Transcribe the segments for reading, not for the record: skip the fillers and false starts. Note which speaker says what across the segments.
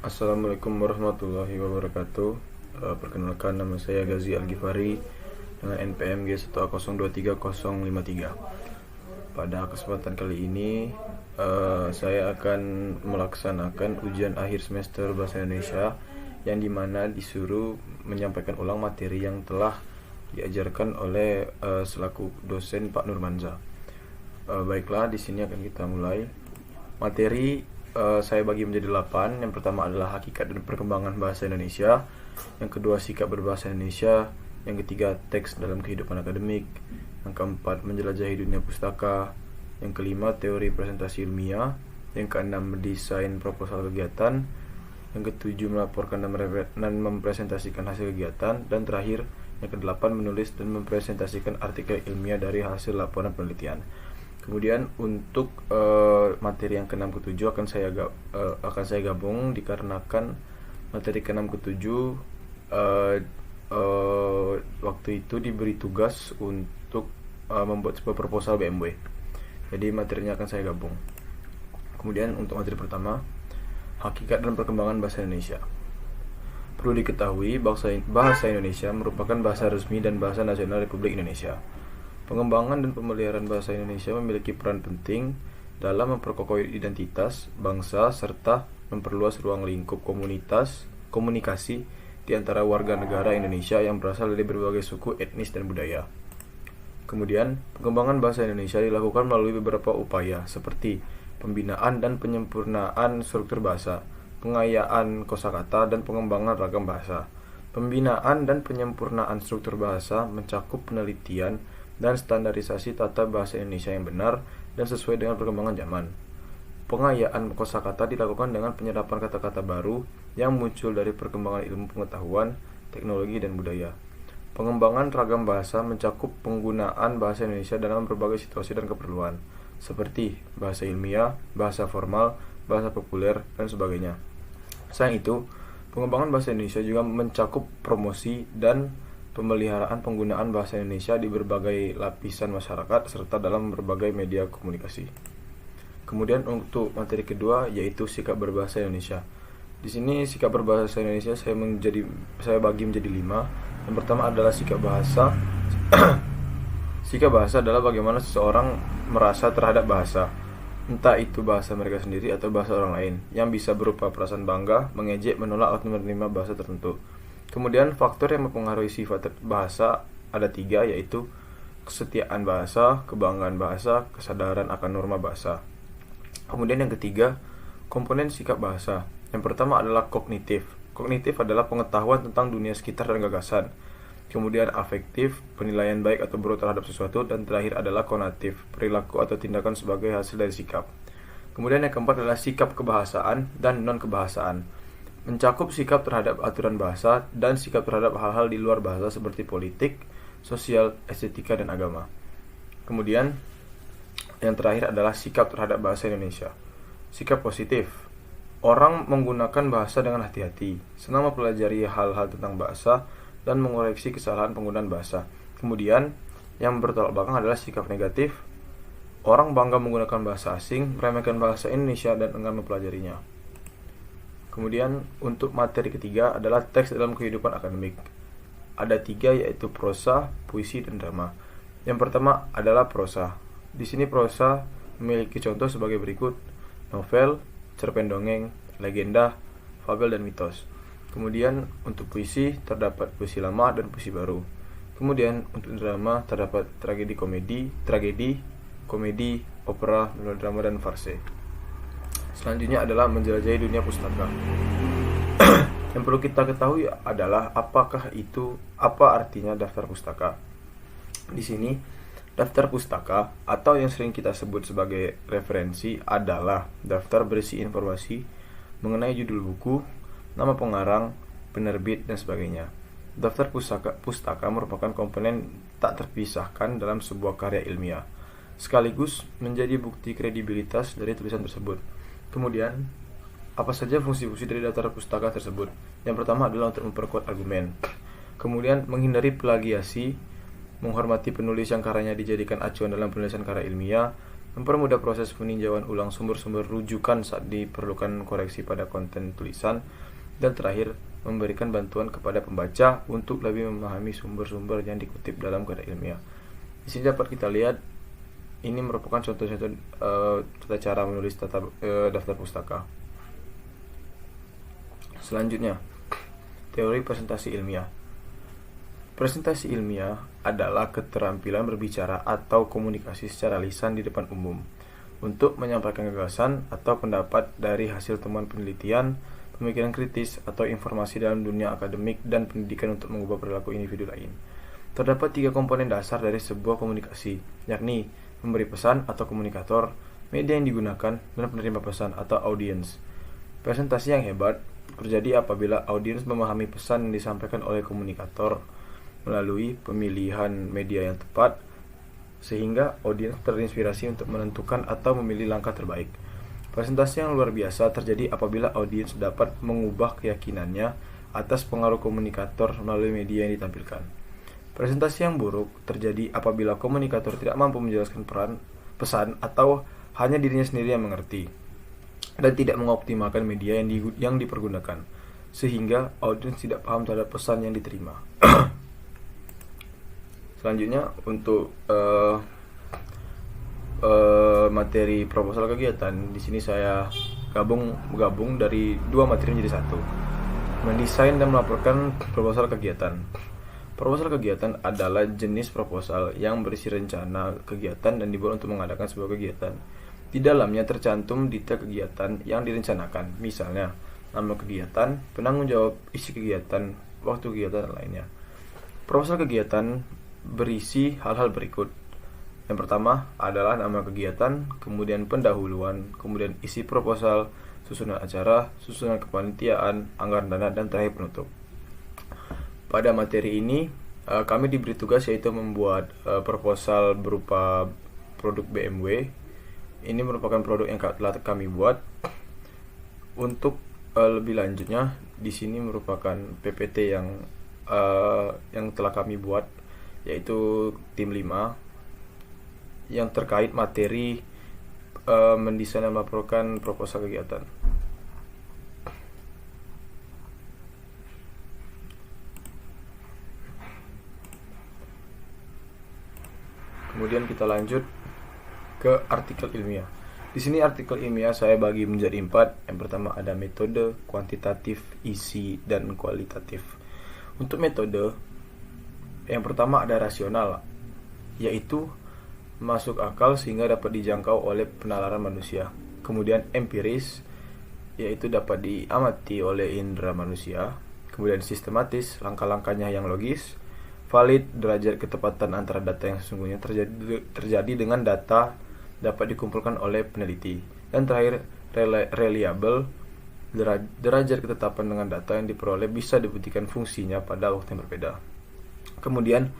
Speaker 1: Assalamualaikum warahmatullahi wabarakatuh. Perkenalkan, nama saya Gazi Al-Ghifari dengan NPM G1A023053. Pada kesempatan kali ini saya akan melaksanakan ujian akhir semester Bahasa Indonesia, yang dimana disuruh menyampaikan ulang materi yang telah diajarkan oleh selaku dosen Pak Nurmanza. Baiklah, di sini akan kita mulai. Materi saya bagi menjadi 8. Yang pertama adalah hakikat dan perkembangan bahasa Indonesia. Yang kedua, sikap berbahasa Indonesia. Yang ketiga, teks dalam kehidupan akademik. Yang keempat, menjelajahi dunia pustaka. Yang kelima, teori presentasi ilmiah. Yang keenam, mendesain proposal kegiatan. Yang ketujuh, melaporkan dan mempresentasikan hasil kegiatan. Dan terakhir, yang kedelapan, menulis dan mempresentasikan artikel ilmiah dari hasil laporan penelitian. Kemudian untuk materi yang ke-6 ke-7 akan saya gabung, dikarenakan materi ke-6 ke-7 waktu itu diberi tugas untuk membuat sebuah proposal BMW. Jadi materinya akan saya gabung. Kemudian untuk materi pertama, hakikat dan perkembangan bahasa Indonesia. Perlu diketahui, bahasa Indonesia merupakan bahasa resmi dan bahasa nasional Republik Indonesia. Pengembangan dan pemeliharaan bahasa Indonesia memiliki peran penting dalam memperkokoh identitas bangsa serta memperluas ruang lingkup komunikasi di antara warga negara Indonesia yang berasal dari berbagai suku, etnis, dan budaya. Kemudian, pengembangan bahasa Indonesia dilakukan melalui beberapa upaya seperti pembinaan dan penyempurnaan struktur bahasa, pengayaan kosakata, dan pengembangan ragam bahasa. Pembinaan dan penyempurnaan struktur bahasa mencakup penelitian dan standarisasi tata bahasa Indonesia yang benar dan sesuai dengan perkembangan zaman. Pengayaan kosakata dilakukan dengan penyerapan kata-kata baru yang muncul dari perkembangan ilmu pengetahuan, teknologi, dan budaya. Pengembangan ragam bahasa mencakup penggunaan bahasa Indonesia dalam berbagai situasi dan keperluan, seperti bahasa ilmiah, bahasa formal, bahasa populer, dan sebagainya. Selain itu, pengembangan bahasa Indonesia juga mencakup promosi dan pemeliharaan penggunaan bahasa Indonesia di berbagai lapisan masyarakat serta dalam berbagai media komunikasi. Kemudian untuk materi kedua, yaitu sikap berbahasa Indonesia. Di sini sikap berbahasa Indonesia saya bagi menjadi 5. Yang pertama adalah sikap bahasa. Sikap bahasa adalah bagaimana seseorang merasa terhadap bahasa, entah itu bahasa mereka sendiri atau bahasa orang lain, yang bisa berupa perasaan bangga, mengejek, menolak, atau menerima bahasa tertentu. Kemudian faktor yang mempengaruhi sifat bahasa ada 3, yaitu kesetiaan bahasa, kebanggaan bahasa, kesadaran akan norma bahasa. Kemudian yang ketiga, komponen sikap bahasa. Yang pertama adalah kognitif. Kognitif adalah pengetahuan tentang dunia sekitar dan gagasan. Kemudian afektif, penilaian baik atau buruk terhadap sesuatu. Dan terakhir adalah konatif, perilaku atau tindakan sebagai hasil dari sikap. Kemudian yang keempat adalah sikap kebahasaan dan non-kebahasaan. Mencakup sikap terhadap aturan bahasa dan sikap terhadap hal-hal di luar bahasa seperti politik, sosial, estetika, dan agama. Kemudian yang terakhir adalah sikap terhadap bahasa Indonesia. Sikap positif. Orang menggunakan bahasa dengan hati-hati, senang mempelajari hal-hal tentang bahasa, dan mengoreksi kesalahan penggunaan bahasa. Kemudian yang bertolak belakang adalah sikap negatif. Orang bangga menggunakan bahasa asing, meremehkan bahasa Indonesia, dan enggan mempelajarinya. Kemudian untuk materi ketiga adalah teks dalam kehidupan akademik. Ada 3, yaitu prosa, puisi, dan drama. Yang pertama adalah prosa. Di sini prosa memiliki contoh sebagai berikut: novel, cerpen dongeng, legenda, fabel, dan mitos. Kemudian untuk puisi terdapat puisi lama dan puisi baru. Kemudian untuk drama terdapat tragedi, komedi, opera, melodrama, dan farse. Selanjutnya adalah menjelajahi dunia pustaka. Yang perlu kita ketahui adalah apa artinya daftar pustaka. Di sini, daftar pustaka atau yang sering kita sebut sebagai referensi adalah daftar berisi informasi mengenai judul buku, nama pengarang, penerbit, dan sebagainya. Daftar pustaka merupakan komponen tak terpisahkan dalam sebuah karya ilmiah, sekaligus menjadi bukti kredibilitas dari tulisan tersebut. Kemudian, apa saja fungsi-fungsi dari daftar pustaka tersebut? Yang pertama adalah untuk memperkuat argumen. Kemudian, menghindari plagiasi, menghormati penulis yang karyanya dijadikan acuan dalam penulisan karya ilmiah, mempermudah proses peninjauan ulang sumber-sumber rujukan saat diperlukan koreksi pada konten tulisan, dan terakhir, memberikan bantuan kepada pembaca untuk lebih memahami sumber-sumber yang dikutip dalam karya ilmiah. Di sini dapat kita lihat ini merupakan contoh-contoh tata cara menulis daftar pustaka. Selanjutnya, teori presentasi ilmiah. Presentasi ilmiah adalah keterampilan berbicara atau komunikasi secara lisan di depan umum untuk menyampaikan gagasan atau pendapat dari hasil temuan penelitian, pemikiran kritis, atau informasi dalam dunia akademik dan pendidikan untuk mengubah perilaku individu lain. Terdapat 3 komponen dasar dari sebuah komunikasi, yakni memberi pesan atau komunikator, media yang digunakan, dan penerima pesan atau audiens. Presentasi yang hebat terjadi apabila audiens memahami pesan yang disampaikan oleh komunikator melalui pemilihan media yang tepat, sehingga audiens terinspirasi untuk menentukan atau memilih langkah terbaik. Presentasi yang luar biasa terjadi apabila audiens dapat mengubah keyakinannya atas pengaruh komunikator melalui media yang ditampilkan. Presentasi yang buruk terjadi apabila komunikator tidak mampu menjelaskan pesan atau hanya dirinya sendiri yang mengerti dan tidak mengoptimalkan media yang dipergunakan, sehingga audiens tidak paham terhadap pesan yang diterima. Selanjutnya, untuk materi proposal kegiatan, di sini saya gabung dari 2 materi menjadi 1. Mendesain dan melaporkan proposal kegiatan. Proposal kegiatan adalah jenis proposal yang berisi rencana kegiatan dan dibuat untuk mengadakan sebuah kegiatan. Di dalamnya tercantum detail kegiatan yang direncanakan, misalnya nama kegiatan, penanggung jawab, isi kegiatan, waktu kegiatan, dan lainnya. Proposal kegiatan berisi hal-hal berikut. Yang pertama adalah nama kegiatan, kemudian pendahuluan, kemudian isi proposal, susunan acara, susunan kepanitiaan, anggaran dana, dan terakhir penutup. Pada materi ini kami diberi tugas yaitu membuat proposal berupa produk BMW. Ini merupakan produk yang telah kami buat. Untuk lebih lanjutnya, di sini merupakan PPT yang telah kami buat, yaitu tim 5 yang terkait materi mendesain dan melaporkan proposal kegiatan. Kemudian kita lanjut ke artikel ilmiah. Di sini artikel ilmiah saya bagi menjadi 4. Yang pertama ada metode, kuantitatif, isi, dan kualitatif. Untuk metode, yang pertama ada rasional, yaitu masuk akal sehingga dapat dijangkau oleh penalaran manusia. Kemudian empiris, yaitu dapat diamati oleh indera manusia. Kemudian sistematis, langkah-langkahnya yang logis. Valid, derajat ketepatan antara data yang sesungguhnya terjadi dengan data dapat dikumpulkan oleh peneliti. Dan terakhir, reliable, derajat ketetapan dengan data yang diperoleh bisa dibuktikan fungsinya pada waktu yang berbeda. Kemudian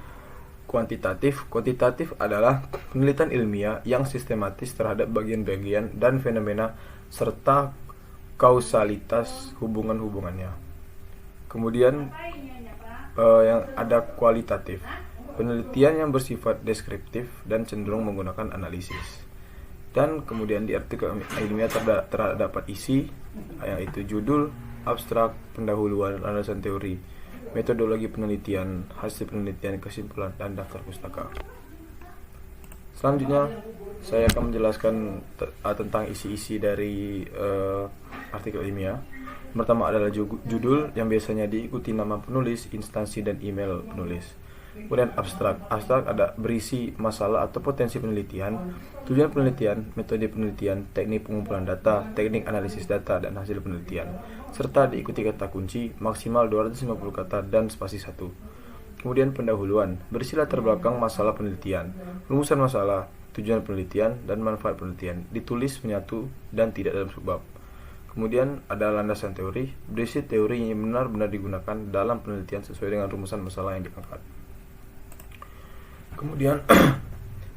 Speaker 1: kuantitatif adalah penelitian ilmiah yang sistematis terhadap bagian-bagian dan fenomena serta kausalitas hubungan-hubungannya. Kemudian yang ada kualitatif, penelitian yang bersifat deskriptif dan cenderung menggunakan analisis. Dan kemudian di artikel ilmiah terdapat isi, yaitu judul, abstrak, pendahuluan, landasan teori, metodologi penelitian, hasil penelitian, kesimpulan, dan daftar pustaka. Selanjutnya saya akan menjelaskan tentang isi-isi dari artikel ilmiah. Pertama adalah judul yang biasanya diikuti nama penulis, instansi, dan email penulis. Kemudian abstrak ada berisi masalah atau potensi penelitian, tujuan penelitian, metode penelitian, teknik pengumpulan data, teknik analisis data, dan hasil penelitian, serta diikuti kata kunci maksimal 250 kata dan spasi 1. Kemudian pendahuluan berisi latar belakang masalah penelitian, rumusan masalah, tujuan penelitian, dan manfaat penelitian, ditulis menyatu dan tidak dalam subbab. Kemudian ada landasan teori, berisi teori yang benar-benar digunakan dalam penelitian sesuai dengan rumusan masalah yang diangkat. Kemudian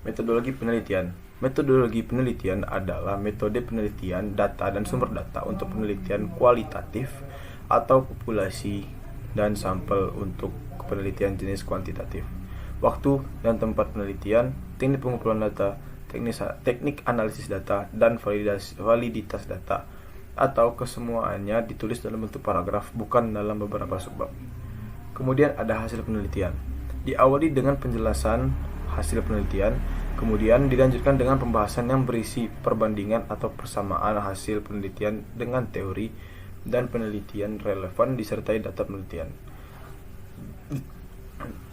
Speaker 1: metodologi penelitian. Metodologi penelitian adalah metode penelitian data dan sumber data untuk penelitian kualitatif atau populasi dan sampel untuk penelitian jenis kuantitatif. Waktu dan tempat penelitian, teknik pengumpulan data, teknik analisis data, dan validitas data, atau kesemuanya ditulis dalam bentuk paragraf, bukan dalam beberapa subbab. Kemudian ada hasil penelitian. Diawali dengan penjelasan hasil penelitian, kemudian dilanjutkan dengan pembahasan yang berisi perbandingan atau persamaan hasil penelitian dengan teori dan penelitian relevan disertai data penelitian.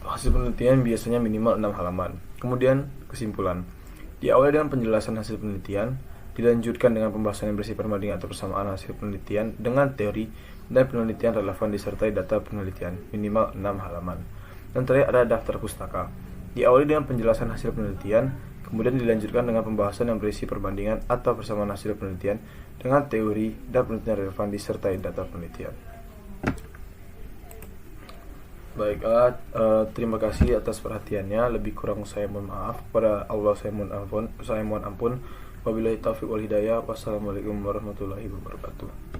Speaker 1: Hasil penelitian biasanya minimal 6 halaman. Kemudian kesimpulan. Diawali dengan penjelasan hasil penelitian, dilanjutkan dengan pembahasan yang berisi perbandingan atau persamaan hasil penelitian dengan teori dan penelitian relevan disertai data penelitian minimal 6 halaman. Dan terakhir ada daftar pustaka. Diawali dengan penjelasan hasil penelitian, kemudian dilanjutkan dengan pembahasan yang berisi perbandingan atau persamaan hasil penelitian dengan teori dan penelitian relevan disertai data penelitian. Baiklah, terima kasih atas perhatiannya. Lebih kurang saya mohon maaf. Kepada Allah saya mohon ampun. Wabillahi taufiq wal hidayah. Wassalamualaikum warahmatullahi wabarakatuh.